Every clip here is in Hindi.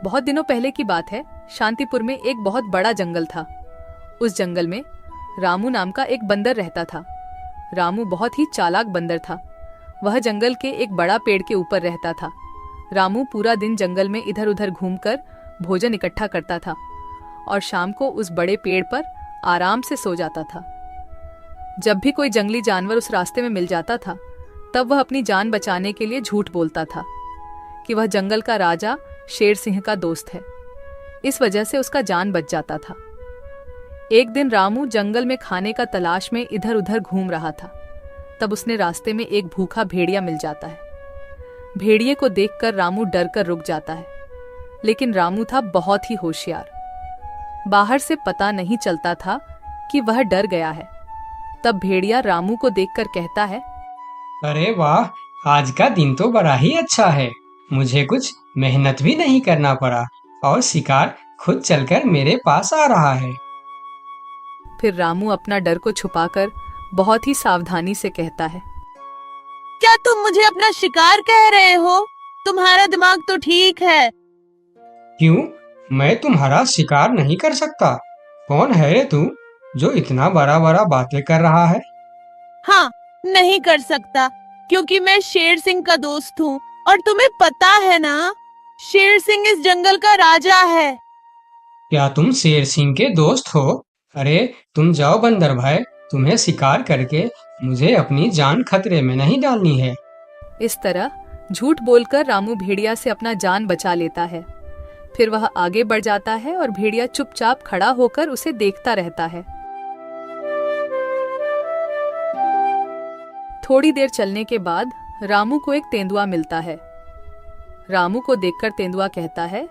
बहुत दिनों पहले की बात है। शांतिपुर में एक बहुत बड़ा जंगल था। उस जंगल में रामू नाम का एक बंदर रहता था। रामू बहुत ही चालाक बंदर था। वह जंगल के एक बड़ा पेड़ के ऊपर रहता था। रामू पूरा दिन जंगल में इधर उधर घूमकर भोजन इकट्ठा करता था और शाम को उस बड़े पेड़ पर आराम से सो जाता था। जब भी कोई जंगली जानवर उस रास्ते में मिल जाता था, तब वह अपनी जान बचाने के लिए झूठ बोलता था कि वह जंगल का राजा शेर सिंह का दोस्त है। इस वजह से उसका जान बच जाता था। एक दिन रामू जंगल में खाने का तलाश में इधर उधर घूम रहा था। तब उसने रास्ते में एक भूखा भेड़िया मिल जाता है। भेड़िए को देखकर रामू डर कर रुक जाता है, लेकिन रामू था बहुत ही होशियार। बाहर से पता नहीं चलता था कि वह डर गया है। तब भेड़िया रामू को देखकर कहता है, अरे वाह, आज का दिन तो बड़ा ही अच्छा है। मुझे कुछ मेहनत भी नहीं करना पड़ा और शिकार खुद चलकर मेरे पास आ रहा है। फिर रामू अपना डर को छुपाकर बहुत ही सावधानी से कहता है, क्या तुम मुझे अपना शिकार कह रहे हो? तुम्हारा दिमाग तो ठीक है। क्यों? मैं तुम्हारा शिकार नहीं कर सकता। कौन है रे तू जो इतना बड़ा बड़ा बातें कर रहा है? हाँ, नहीं कर सकता, क्योंकि मैं शेर सिंह का दोस्त हूँ और तुम्हें पता है ना, शेर सिंह इस जंगल का राजा है। क्या तुम शेर सिंह के दोस्त हो? अरे तुम जाओ बंदर भाई, तुम्हें शिकार करके मुझे अपनी जान खतरे में नहीं डालनी है। इस तरह झूठ बोलकर रामू भेड़िया से अपना जान बचा लेता है। फिर वह आगे बढ़ जाता है और भेड़िया चुपचाप खड़ा होकर उसे देखता रहता है। थोड़ी देर चलने के बाद रामू को एक तेंदुआ मिलता है। रामू को देखकर तेंदुआ कहता है,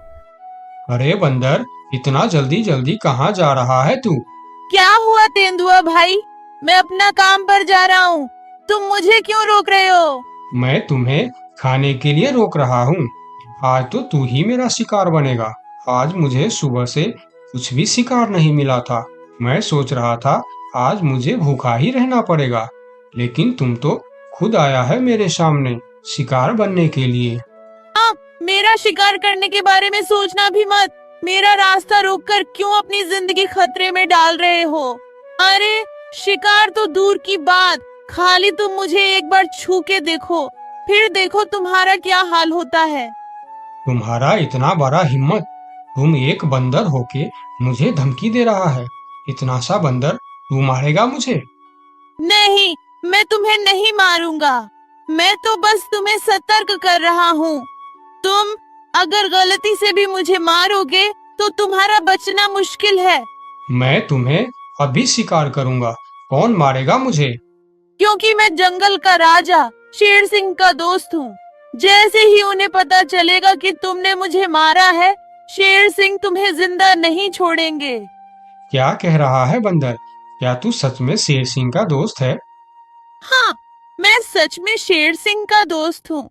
अरे बंदर, इतना जल्दी जल्दी कहाँ जा रहा है तू? क्या हुआ तेंदुआ भाई? मैं अपना काम पर जा रहा हूँ, तुम मुझे क्यों रोक रहे हो? मैं तुम्हें खाने के लिए रोक रहा हूँ। आज तो तू ही मेरा शिकार बनेगा। आज मुझे सुबह से कुछ भी शिकार नहीं मिला था। मैं सोच रहा था आज मुझे भूखा ही रहना पड़ेगा, लेकिन तुम तो खुद आया है मेरे सामने शिकार बनने के लिए। मेरा शिकार करने के बारे में सोचना भी मत। मेरा रास्ता रोककर क्यों अपनी जिंदगी खतरे में डाल रहे हो? अरे शिकार तो दूर की बात, खाली तुम मुझे एक बार छू के देखो, फिर देखो तुम्हारा क्या हाल होता है। तुम्हारा इतना बड़ा हिम्मत! तुम एक बंदर होके मुझे धमकी दे रहा है। इतना सा बंदर तू मारेगा मुझे? नहीं, मैं तुम्हें नहीं मारूंगा। मैं तो बस तुम्हें सतर्क कर रहा हूँ। तुम अगर गलती से भी मुझे मारोगे तो तुम्हारा बचना मुश्किल है। मैं तुम्हें अभी शिकार करूंगा। कौन मारेगा मुझे? क्योंकि मैं जंगल का राजा शेर सिंह का दोस्त हूँ। जैसे ही उन्हें पता चलेगा कि तुमने मुझे मारा है, शेर सिंह तुम्हें जिंदा नहीं छोड़ेंगे। क्या कह रहा है बंदर? क्या तू सच में शेर सिंह का दोस्त है? हाँ, मैं सच में शेर सिंह का दोस्त हूँ।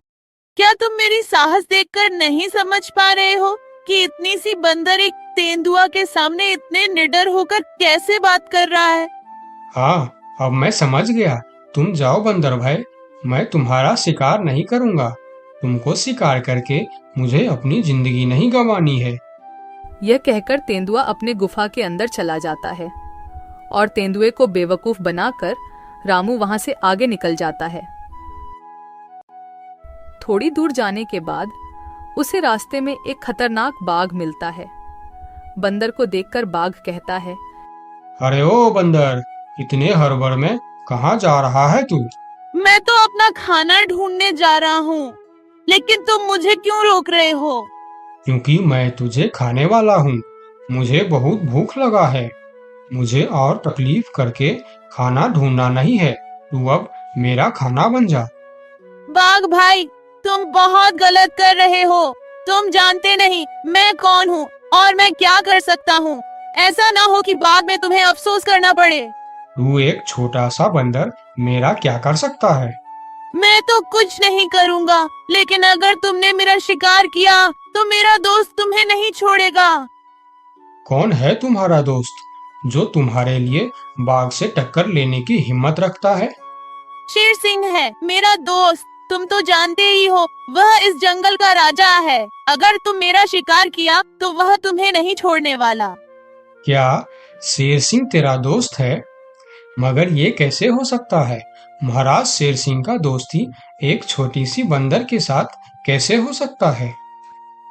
क्या तुम मेरी साहस देखकर नहीं समझ पा रहे हो कि इतनी सी बंदर एक तेंदुआ के सामने इतने निडर होकर कैसे बात कर रहा है? हाँ, अब मैं समझ गया। तुम जाओ बंदर भाई, मैं तुम्हारा शिकार नहीं करूंगा। तुमको शिकार करके मुझे अपनी जिंदगी नहीं गंवानी है। यह कहकर तेंदुआ अपने गुफा के अंदर चला जाता है और तेंदुए को बेवकूफ बनाकर रामू वहां से आगे निकल जाता है। थोड़ी दूर जाने के बाद उसे रास्ते में एक खतरनाक बाघ मिलता है। बंदर को देखकर बाघ कहता है, अरे ओ बंदर, इतने हड़बड़ में कहाँ जा रहा है तू? मैं तो अपना खाना ढूंढने जा रहा हूँ, लेकिन तुम मुझे क्यों रोक रहे हो? क्योंकि मैं तुझे खाने वाला हूँ। मुझे बहुत भूख लगा है। मुझे और तकलीफ करके खाना ढूंढना नहीं है। तू अब मेरा खाना बन जा। बाघ भाई, तुम बहुत गलत कर रहे हो। तुम जानते नहीं मैं कौन हूँ और मैं क्या कर सकता हूँ। ऐसा ना हो कि बाद में तुम्हें अफसोस करना पड़े। तू एक छोटा सा बंदर मेरा क्या कर सकता है? मैं तो कुछ नहीं करूँगा, लेकिन अगर तुमने मेरा शिकार किया तो मेरा दोस्त तुम्हें नहीं छोड़ेगा। कौन है तुम्हारा दोस्त जो तुम्हारे लिए बाघ से टक्कर लेने की हिम्मत रखता है? शेर सिंह है मेरा दोस्त। तुम तो जानते ही हो वह इस जंगल का राजा है। अगर तुम मेरा शिकार किया तो वह तुम्हें नहीं छोड़ने वाला। क्या शेर सिंह तेरा दोस्त है? मगर ये कैसे हो सकता है? महाराज शेर सिंह का दोस्ती एक छोटी सी बंदर के साथ कैसे हो सकता है?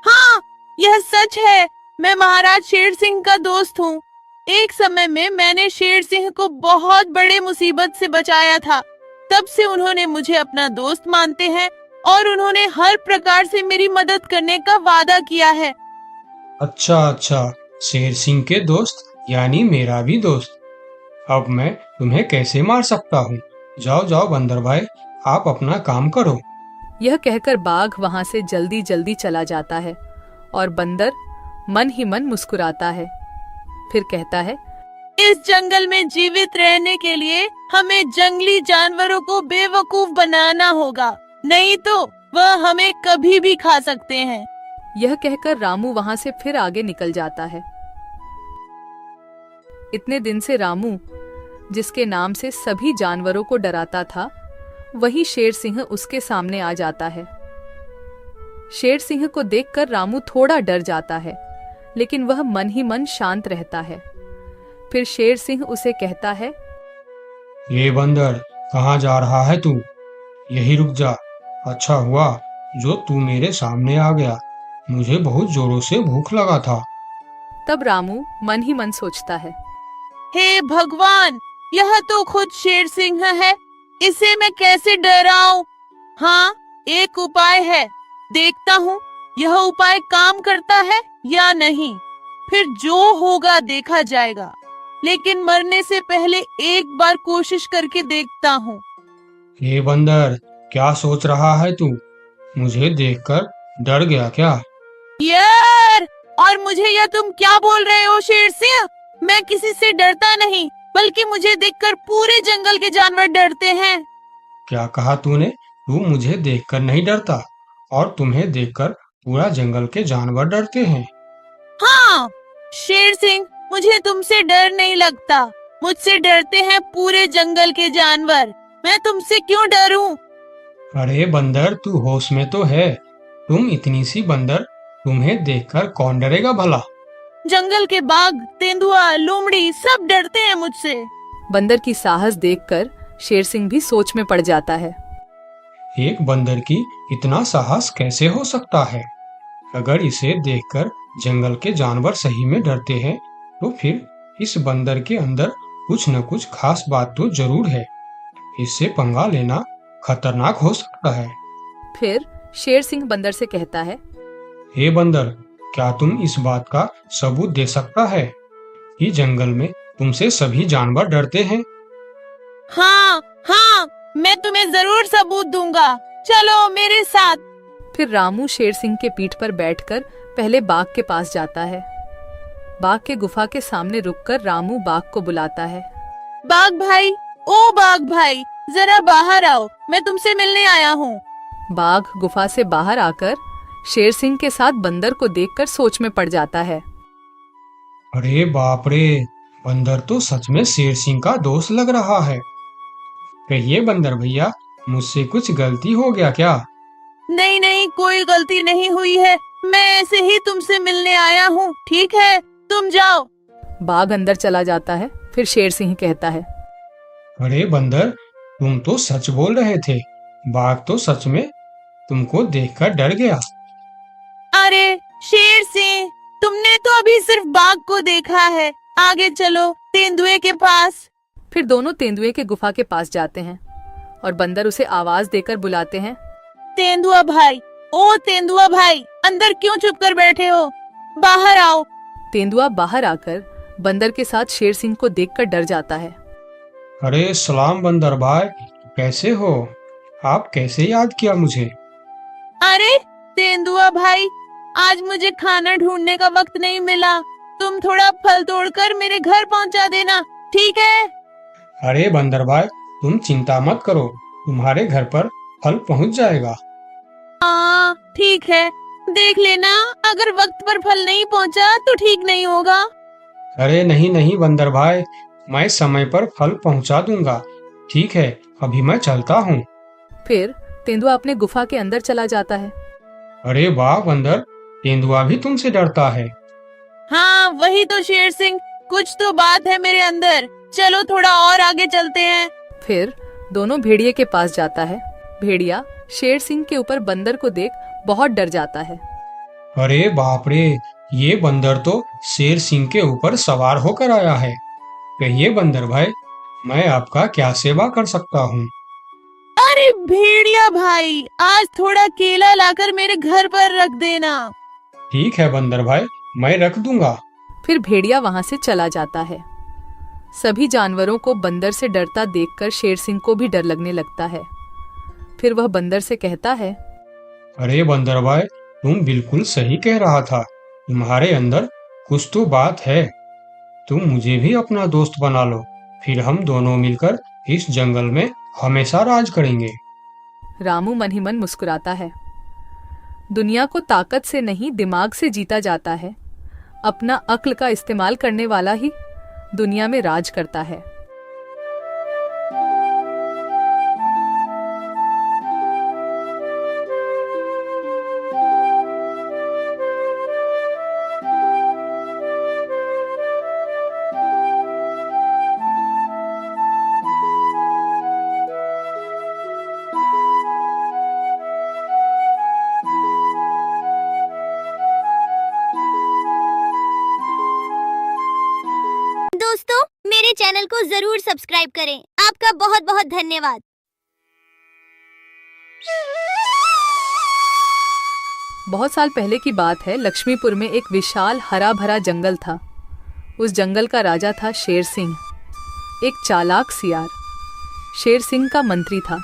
हाँ, यह सच है। मैं महाराज शेर सिंह का दोस्त हूँ। एक समय में मैंने शेर सिंह को बहुत बड़े मुसीबत से बचाया था। तब से उन्होंने मुझे अपना दोस्त मानते हैं और उन्होंने हर प्रकार से मेरी मदद करने का वादा किया है। अच्छा, शेर सिंह के दोस्त यानी मेरा भी दोस्त। अब मैं तुम्हें कैसे मार सकता हूँ? जाओ बंदर भाई, आप अपना काम करो। यह कहकर बाघ वहां से जल्दी जल्दी चला जाता है और बंदर मन ही मन मुस्कुराता है। फिर कहता है, इस जंगल में जीवित रहने के लिए हमें जंगली जानवरों को बेवकूफ बनाना होगा, नहीं तो वह हमें कभी भी खा सकते हैं। यह कहकर रामू वहां से फिर आगे निकल जाता है। इतने दिन से रामू, जिसके नाम से सभी जानवरों को डराता था, वही शेर सिंह उसके सामने आ जाता है। शेर सिंह को देखकर रामू थोड़ा डर जाता है, लेकिन वह मन ही मन शांत रहता है। फिर शेर सिंह उसे कहता है, ये बंदर, कहाँ जा रहा है तू? यही रुक जा। अच्छा हुआ जो तू मेरे सामने आ गया, मुझे बहुत जोरों से भूख लगा था। तब रामू मन ही मन सोचता है, हे भगवान, यह तो खुद शेर सिंह है, इसे मैं कैसे डराऊं? हाँ, एक उपाय है, देखता हूँ यह उपाय काम करता है या नहीं। फिर जो होगा देखा जाएगा, लेकिन मरने से पहले एक बार कोशिश करके देखता हूँ। ये बंदर, क्या सोच रहा है तू? मुझे देखकर डर गया क्या? यार, और मुझे यह तुम क्या बोल रहे हो शेर सिंह? मैं किसी से डरता नहीं, बल्कि मुझे देखकर पूरे जंगल के जानवर डरते हैं। क्या कहा तूने? तू मुझे देखकर नहीं डरता और तुम्हें देखकर पूरा जंगल के जानवर डरते हैं? हाँ शेर सिंह, मुझे तुमसे डर नहीं लगता, मुझसे डरते हैं पूरे जंगल के जानवर। मैं तुमसे क्यों डरूं? अरे बंदर, तू होश में तो है? तुम इतनी सी बंदर, तुम्हें देखकर कौन डरेगा भला? जंगल के बाघ, तेंदुआ, लोमड़ी सब डरते हैं मुझसे। बंदर की साहस देखकर शेर सिंह भी सोच में पड़ जाता है। एक बंदर की इतना साहस कैसे हो सकता है? अगर इसे देखकर जंगल के जानवर सही में डरते हैं, तो फिर इस बंदर के अंदर कुछ न कुछ खास बात तो जरूर है। इससे पंगा लेना खतरनाक हो सकता है। फिर शेर सिंह बंदर से कहता है, हे बंदर, क्या तुम इस बात का सबूत दे सकता है कि जंगल में तुमसे सभी जानवर डरते हैं? हाँ, मैं तुम्हें जरूर सबूत दूंगा, चलो मेरे साथ। फिर रामू शेर सिंह के पीठ पर बैठकर पहले बाघ के पास जाता है। बाघ के गुफा के सामने रुककर रामू बाघ को बुलाता है, बाघ भाई, ओ बाघ भाई, जरा बाहर आओ, मैं तुमसे मिलने आया हूँ। बाघ गुफा से बाहर आकर शेर सिंह के साथ बंदर को देखकर सोच में पड़ जाता है। अरे बाप रे, बंदर तो सच में शेर सिंह का दोस्त लग रहा है। कहिए बंदर भैया, मुझसे कुछ गलती हो गया क्या? नहीं, कोई गलती नहीं हुई है, मैं ऐसे ही तुमसे मिलने आया हूँ, ठीक है, तुम जाओ। बाघ अंदर चला जाता है। फिर शेर सिंह कहता है, अरे बंदर, तुम तो सच बोल रहे थे। बाघ तो सच में तुमको देखकर डर गया। अरे शेर सिंह, तुमने तो अभी सिर्फ बाघ को देखा है, आगे चलो तेंदुए के पास। फिर दोनों तेंदुए के गुफा के पास जाते हैं और बंदर उसे आवाज देकर बुलाते हैं, तेंदुआ भाई, ओ तेंदुआ भाई, अंदर क्यों छुप कर बैठे हो, बाहर आओ। तेंदुआ बाहर आकर बंदर के साथ शेर सिंह को देखकर डर जाता है। अरे सलाम बंदर भाई, कैसे हो? आप कैसे याद किया मुझे? अरे तेंदुआ भाई, आज मुझे खाना ढूंढने का वक्त नहीं मिला, तुम थोड़ा फल तोड़कर मेरे घर पहुंचा देना, ठीक है? अरे बंदर भाई, तुम चिंता मत करो, तुम्हारे घर पर फल पहुंच जाएगा। हाँ ठीक है, देख लेना, अगर वक्त पर फल नहीं पहुंचा तो ठीक नहीं होगा। अरे नहीं बंदर भाई, मैं समय पर फल पहुंचा दूंगा। ठीक है, अभी मैं चलता हूँ। फिर तेंदुआ अपने गुफा के अंदर चला जाता है। अरे वाह बंदर, तेंदुआ भी तुमसे डरता है। हाँ वही तो शेर सिंह, कुछ तो बात है मेरे अंदर। चलो थोड़ा और आगे चलते हैं। फिर दोनों भेड़िए के पास जाता है। भेड़िया शेर सिंह के ऊपर बंदर को देख बहुत डर जाता है। अरे बाप रे, ये बंदर तो शेर सिंह के ऊपर सवार होकर आया है। कहिए बंदर भाई, मैं आपका क्या सेवा कर सकता हूँ? अरे भेड़िया भाई, आज थोड़ा केला लाकर मेरे घर पर रख देना। ठीक है बंदर भाई, मैं रख दूंगा। फिर भेड़िया वहां से चला जाता है। सभी जानवरों को बंदर से डरता देखकर शेर सिंह को भी डर लगने लगता है। फिर वह बंदर से कहता है, अरे बंदर भाई, तुम बिल्कुल सही कह रहा था। तुम्हारे अंदर कुछ तो बात है। तुम मुझे भी अपना दोस्त बना लो, फिर हम दोनों मिलकर इस जंगल में हमेशा राज करेंगे। रामू मन ही मन मुस्कुराता है। दुनिया को ताकत से नहीं दिमाग से जीता जाता है। अपना अक्ल का इस्तेमाल करने वाला ही दुनिया में राज करता है। दोस्तों, मेरे चैनल को जरूर सब्सक्राइब करें। आपका बहुत बहुत धन्यवाद। बहुत साल पहले की बात है। लक्ष्मीपुर में एक विशाल हरा भरा जंगल था। उस जंगल का राजा था शेर सिंह, एक चालाक सियार। शेर सिंह का मंत्री था।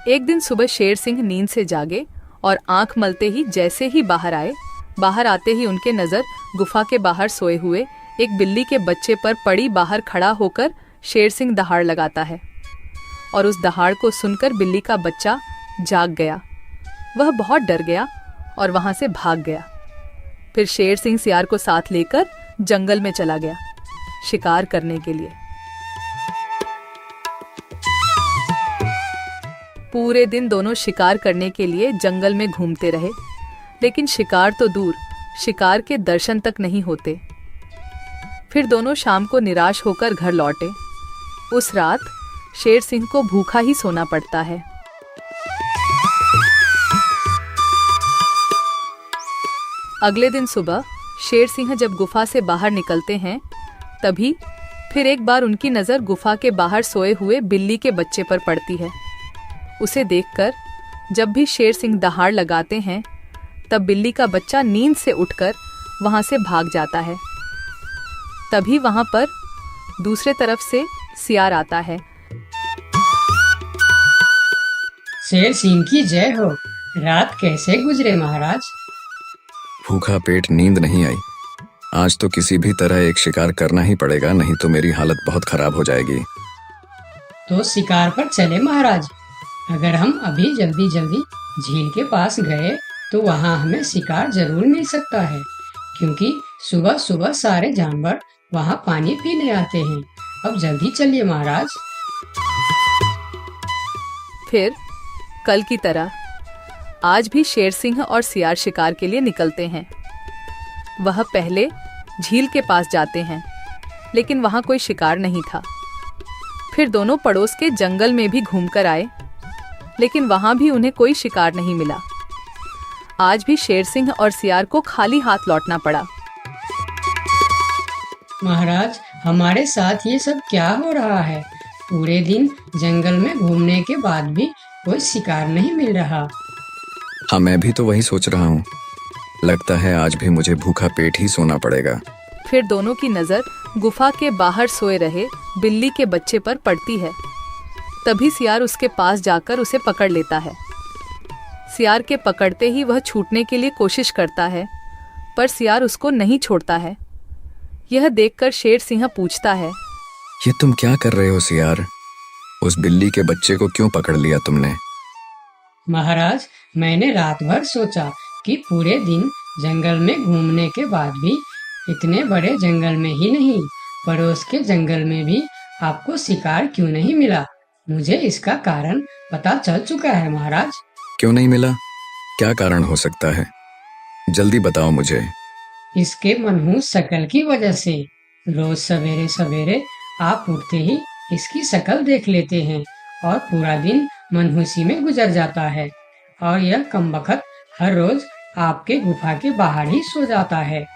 एक दिन सुबह शेर सिंह नींद से जागे और आंख मलते ही जैसे ही बाहर आते ही उनके नजर गुफा के बाहर सोए हुए एक बिल्ली के बच्चे पर पड़ी। बाहर खड़ा होकर शेर सिंह दहाड़ लगाता है और उस दहाड़ को सुनकर बिल्ली का बच्चा जाग गया। वह बहुत डर गया और वहां से भाग गया। फिर शेर सिंह सियार को साथ लेकर जंगल में चला गया शिकार करने के लिए। पूरे दिन दोनों शिकार करने के लिए जंगल में घूमते रहे, लेकिन शिकार तो दूर, शिकार के दर्शन तक नहीं होते। फिर दोनों शाम को निराश होकर घर लौटे। उस रात शेर सिंह को भूखा ही सोना पड़ता है। अगले दिन सुबह शेर सिंह जब गुफा से बाहर निकलते हैं, तभी फिर एक बार उनकी नजर गुफा के बाहर सोए हुए बिल्ली के बच्चे पर पड़ती है। उसे देखकर जब भी शेर सिंह दहाड़ लगाते हैं, तब बिल्ली का बच्चा नींद से उठकर वहां से भाग जाता है। तभी वहां पर दूसरे तरफ से सियार आता है। शेर सिंह की जय हो। रात कैसे गुजरे महाराज? भूखा पेट, नींद नहीं आई। आज तो किसी भी तरह एक शिकार करना ही पड़ेगा, नहीं तो मेरी हालत बहुत खराब हो जाएगी। तो शिकार पर चले महाराज। अगर हम अभी जल्दी जल्दी झील के पास गए तो वहाँ हमें शिकार जरूर मिल सकता है, क्योंकि सुबह सुबह सारे जानवर वहाँ पानी पीने आते हैं। अब जल्दी चलिए महाराज। फिर कल की तरह आज भी शेर सिंह और सियार शिकार के लिए निकलते हैं। वह पहले झील के पास जाते हैं, लेकिन वहां कोई शिकार नहीं था। फिर दोनों पड़ोस के जंगल में भी घूमकर आए, लेकिन वहां भी उन्हें कोई शिकार नहीं मिला। आज भी शेर सिंह और सियार को खाली हाथ लौटना पड़ा। महाराज, हमारे साथ ये सब क्या हो रहा है? पूरे दिन जंगल में घूमने के बाद भी कोई शिकार नहीं मिल रहा। हाँ, मैं भी तो वही सोच रहा हूँ। लगता है आज भी मुझे भूखा पेट ही सोना पड़ेगा। फिर दोनों की नजर गुफा के बाहर सोए रहे बिल्ली के बच्चे पर पड़ती है। तभी सियार उसके पास जाकर उसे पकड़ लेता है। सियार के पकड़ते ही वह छूटने के लिए कोशिश करता है, पर सियार उसको नहीं छोड़ता है। यह देखकर शेर सिंह पूछता है, ये तुम क्या कर रहे हो सियार? उस बिल्ली के बच्चे को क्यों पकड़ लिया तुमने? महाराज, मैंने रात भर सोचा कि पूरे दिन जंगल में घूमने के बाद भी इतने बड़े जंगल में ही नहीं, पड़ोस के जंगल में भी आपको शिकार क्यों नहीं मिला। मुझे इसका कारण पता चल चुका है महाराज। क्यों नहीं मिला? क्या कारण हो सकता है? जल्दी बताओ मुझे। इसके मनहूस शकल की वजह से। रोज सवेरे सवेरे आप उठते ही इसकी शकल देख लेते हैं और पूरा दिन मनहूसी में गुजर जाता है। और यह कमबख्त हर रोज आपके गुफा के बाहर ही सो जाता है।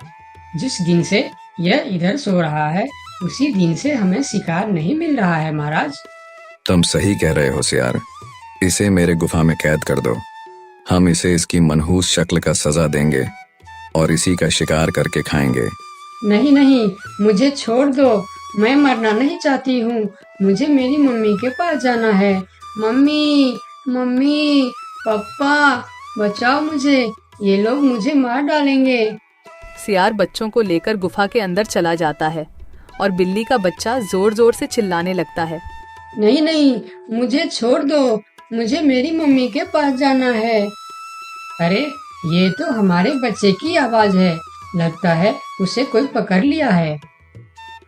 जिस दिन से यह इधर सो रहा है उसी दिन से हमें शिकार नहीं मिल रहा है महाराज। तुम सही कह रहे हो सियार। इसे मेरे गुफा में कैद कर दो। हम इसे इसकी मनहूस शक्ल का सजा देंगे और इसी का शिकार करके खाएंगे। नहीं नहीं, मुझे छोड़ दो। मैं मरना नहीं चाहती हूँ। मुझे मेरी मम्मी के पास जाना है। मम्मी, मम्मी, पापा, बचाओ मुझे। ये लोग मुझे मार डालेंगे। सियार बच्चों को लेकर गुफा के अंदर चला जाता है और बिल्ली का बच्चा जोर जोर से चिल्लाने लगता है। नहीं नहीं, मुझे छोड़ दो। मुझे मेरी मम्मी के पास जाना है। अरे, ये तो हमारे बच्चे की आवाज है। लगता है उसे कोई पकड़ लिया है।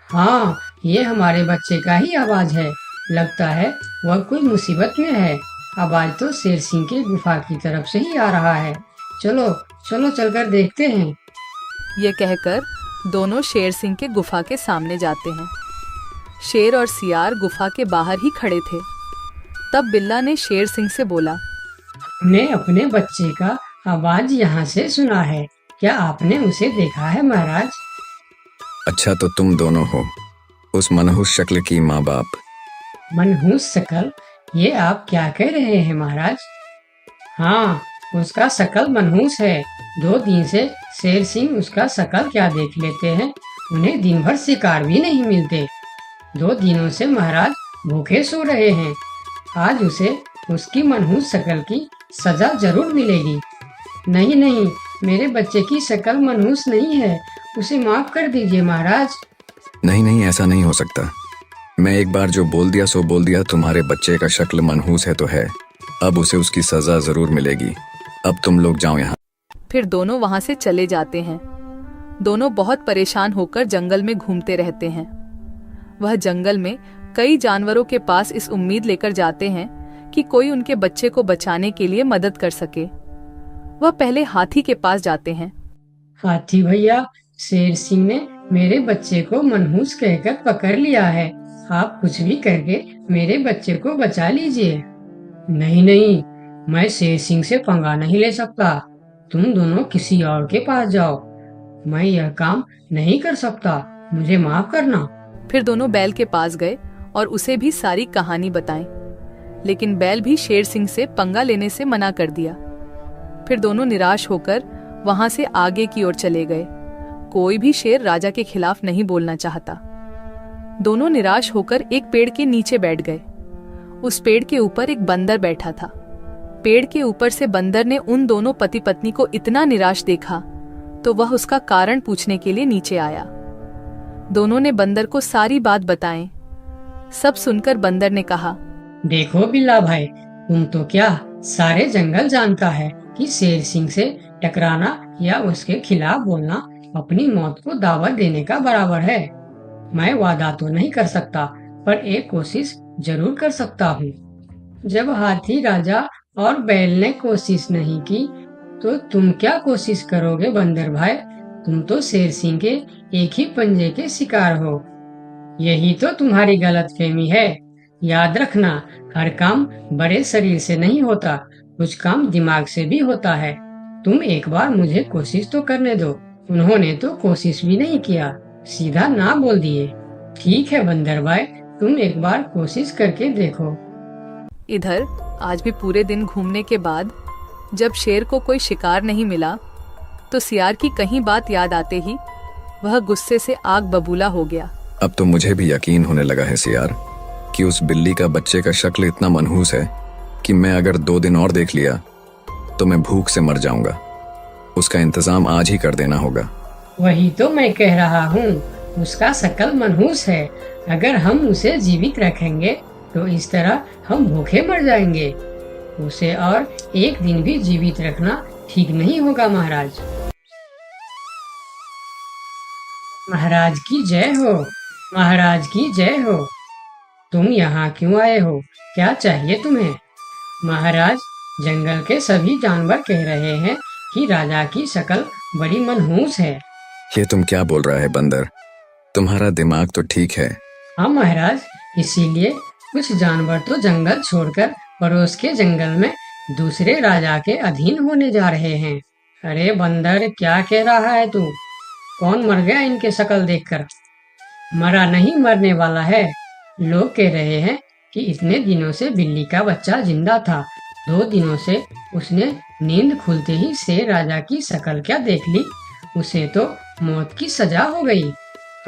हाँ, ये हमारे बच्चे का ही आवाज है। लगता है वह कोई मुसीबत में है। आवाज तो शेर सिंह के गुफा की तरफ से ही आ रहा है। चलो चलो चलकर देखते हैं। ये कहकर दोनों शेर सिंह के गुफा के सामने जाते हैं। शेर और सियार गुफा के बाहर ही खड़े थे। तब बिल्ला ने शेर सिंह से बोला, हमने अपने बच्चे का आवाज यहाँ से सुना है। क्या आपने उसे देखा है महाराज? अच्छा, तो तुम दोनों हो उस मनहूस शक्ल की माँ बाप। मनहूस शकल? ये आप क्या कह रहे हैं महाराज? हाँ, उसका शकल मनहूस है। 2 दिन से शेर सिंह उसका शकल क्या देख लेते हैं। उन्हें दिन भर शिकार भी नहीं मिलते। 2 दिनों से महाराज भूखे सो रहे हैं। आज उसे उसकी मनहूस शकल की सजा जरूर मिलेगी। नहीं नहीं, मेरे बच्चे की शक्ल मनहूस नहीं है। उसे माफ कर दीजिए महाराज। नहीं नहीं, ऐसा नहीं हो सकता। मैं एक बार जो बोल दिया सो बोल दिया। तुम्हारे बच्चे का शक्ल मनहूस है तो है। अब उसे उसकी सजा जरूर मिलेगी। अब तुम लोग जाओ यहाँ। फिर दोनों वहां से चले जाते हैं। दोनों बहुत परेशान होकर जंगल में घूमते रहते हैं। वह जंगल में कई जानवरों के पास इस उम्मीद लेकर जाते हैं कि कोई उनके बच्चे को बचाने के लिए मदद कर सके। वह पहले हाथी के पास जाते हैं। हाथी भैया, शेर सिंह ने मेरे बच्चे को मनहूस कहकर पकड़ लिया है। आप कुछ भी करके मेरे बच्चे को बचा लीजिए। नहीं नहीं, मैं शेर सिंह से पंगा नहीं ले सकता। तुम दोनों किसी और के पास जाओ। मैं यह काम नहीं कर सकता। मुझे माफ करना। फिर दोनों बैल के पास गए और उसे भी सारी कहानी बताई। लेकिन बैल भी शेर सिंह से पंगा लेने से मना कर दिया। फिर दोनों निराश होकर वहां से आगे की ओर चले गए। कोई भी शेर राजा के खिलाफ नहीं बोलना चाहता। दोनों निराश होकर एक पेड़ के नीचे बैठ गए। उस पेड़ के ऊपर एक बंदर बैठा था। पेड़ के ऊपर से बंदर ने उन दोनों पति पत्नी को इतना निराश देखा तो वह उसका कारण पूछने के लिए नीचे आया। दोनों ने बंदर को सारी बात बताई। सब सुनकर बंदर ने कहा, देखो बिल्ला भाई, तुम तो क्या सारे जंगल जानता है कि शेर सिंह से टकराना या उसके खिलाफ बोलना अपनी मौत को दावत देने का बराबर है। मैं वादा तो नहीं कर सकता, पर एक कोशिश जरूर कर सकता हूँ। जब हाथी राजा और बैल ने कोशिश नहीं की, तो तुम क्या कोशिश करोगे बंदर भाई? तुम तो शेर सिंह के एक ही पंजे के शिकार हो। यही तो तुम्हारी गलतफहमी है। याद रखना, हर काम बड़े शरीर से नहीं होता, कुछ काम दिमाग से भी होता है। तुम एक बार मुझे कोशिश तो करने दो। उन्होंने तो कोशिश भी नहीं किया, सीधा ना बोल दिए। ठीक है बंदर भाई, तुम एक बार कोशिश करके देखो। इधर आज भी पूरे दिन घूमने के बाद जब शेर को कोई शिकार नहीं मिला तो सियार की कहीं बात याद आते ही वह गुस्से से आग बबूला हो गया। अब तो मुझे भी यकीन होने लगा है सियार कि उस बिल्ली का बच्चे का शक्ल इतना मनहूस है कि मैं अगर 2 दिन और देख लिया तो मैं भूख से मर जाऊंगा। उसका इंतजाम आज ही कर देना होगा। वही तो मैं कह रहा हूँ, उसका शक्ल मनहूस है। अगर हम उसे जीवित रखेंगे तो इस तरह हम भूखे मर जाएंगे। उसे और एक दिन भी जीवित रखना ठीक नहीं होगा महाराज। महाराज की जय हो, महाराज की जय हो। तुम यहाँ क्यों आए हो? क्या चाहिए तुम्हें? महाराज, जंगल के सभी जानवर कह रहे हैं कि राजा की शक्ल बड़ी मनहूस है। ये तुम क्या बोल रहा है बंदर? तुम्हारा दिमाग तो ठीक है। हाँ महाराज, इसीलिए कुछ जानवर तो जंगल छोड़कर पड़ोस के जंगल में दूसरे राजा के अधीन होने जा रहे हैं। अरे बंदर, क्या कह रहा है तू? कौन मर गया इनके शक्ल देखकर? मरा नहीं, मरने वाला है। लोग कह रहे हैं कि इतने दिनों से बिल्ली का बच्चा जिंदा था। 2 दिनों से उसने नींद खुलते ही शेर राजा की शक्ल क्या देख ली, उसे तो मौत की सजा हो गई।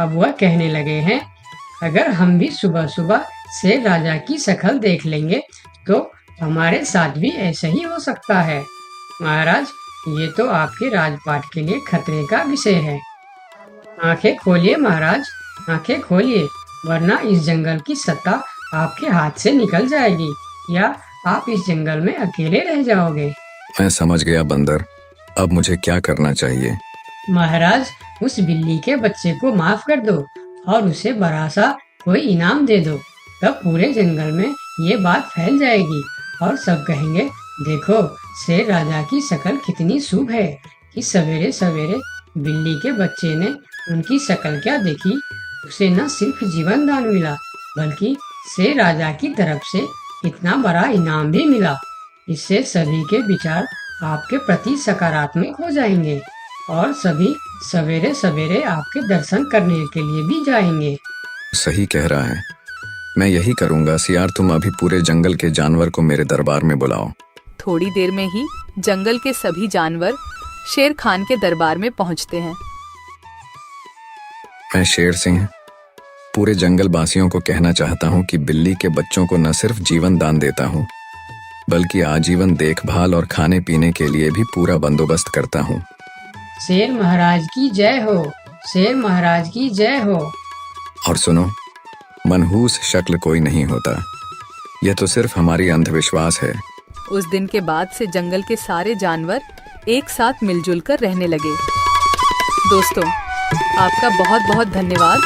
अब वह कहने लगे हैं, अगर हम भी सुबह सुबह शेर राजा की शक्ल देख लेंगे तो हमारे साथ भी ऐसा ही हो सकता है। महाराज, ये तो आपके राजपाट के लिए खतरे का विषय है। आंखें खोलिए महाराज, आंखें खोलिए, वरना इस जंगल की सत्ता आपके हाथ से निकल जाएगी या आप इस जंगल में अकेले रह जाओगे। मैं समझ गया बंदर, अब मुझे क्या करना चाहिए? महाराज, उस बिल्ली के बच्चे को माफ कर दो और उसे बड़ा सा कोई इनाम दे दो। तब पूरे जंगल में ये बात फैल जाएगी और सब कहेंगे, देखो शेर राजा की शक्ल कितनी शुभ है कि सवेरे सवेरे बिल्ली के बच्चे ने उनकी शक्ल क्या देखी, उसे न सिर्फ जीवन दान मिला बल्कि शेर राजा की तरफ से इतना बड़ा इनाम भी मिला। इससे सभी के विचार आपके प्रति सकारात्मक हो जाएंगे और सभी सवेरे सवेरे आपके दर्शन करने के लिए भी जाएंगे। सही कह रहा है, मैं यही करूंगा। सियार, तुम अभी पूरे जंगल के जानवर को मेरे दरबार में बुलाओ। थोड़ी देर में ही जंगल के सभी जानवर शेर खान के दरबार में पहुंचते हैं। मैं शेर सिंह पूरे जंगल वासियों को कहना चाहता हूँ कि बिल्ली के बच्चों को न सिर्फ जीवन दान देता हूँ बल्कि आजीवन देखभाल और खाने पीने के लिए भी पूरा बंदोबस्त करता हूँ। शेर महाराज की जय हो, शेर महाराज की जय हो। और सुनो, मनहूस शक्ल कोई नहीं होता, यह तो सिर्फ हमारी अंधविश्वास है। उस दिन के बाद से जंगल के सारे जानवर एक साथ मिलजुल कर रहने लगे। दोस्तों, आपका बहुत बहुत धन्यवाद